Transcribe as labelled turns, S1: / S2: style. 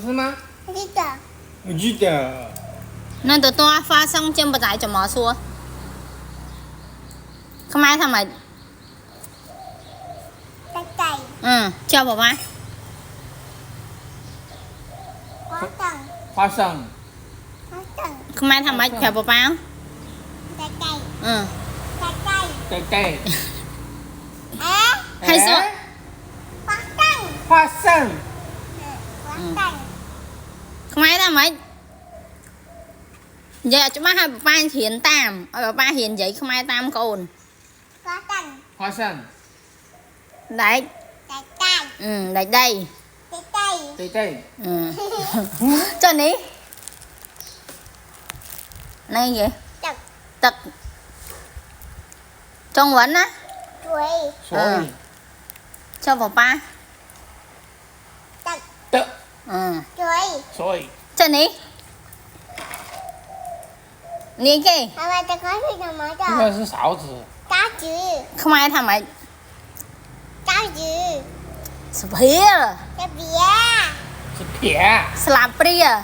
S1: 是吗？
S2: 记得。
S1: 我记得。
S3: 那都多发生chân bà tại cho mỏ xua. Không ai thằng mày.
S2: Trái cây.
S3: Ừ, cho bà ba.
S2: Hoa tầng.
S1: Hoa sần.
S2: Hoa tầng.
S3: Không ai thằng mày cho bà ba không?
S2: Trái cây.
S3: Ừ.
S2: Trái cây.
S1: Trái cây.
S2: Á.
S3: Hay xua.
S2: Hoa tầng.
S1: Hoa sần.
S2: Hoa tầng.
S3: Không ai thằng mày. Giờ chúng ta hai bà ba hiền tam. Bà ba hiền vậy không ai tam cồn.
S2: Hoa tầng.
S1: Hoa sần.
S3: Đấy.
S2: Trái cây.
S3: Ừ, đấy đây.
S2: Trái cây.
S1: Trái cây.
S3: Ừ. Cho ní. Này gì?
S2: Tật.
S3: Tật. Trong vấn á.
S2: Chuối.
S1: Xoài.
S3: Cho bà ba.
S2: Tật.
S1: Tợ.
S3: Ừ.
S2: Chuối.
S1: Xoài.
S3: Cho ní. Ní kì.
S2: Bà ba ta có gì đâu mà
S1: 这
S2: cho.
S1: 个是勺子。
S2: Cá chữ.
S3: Không ai thằng mày.
S2: Cá chữ.
S3: Sập hía.
S2: Cái bìa.
S1: 是撇。
S3: Slap ria.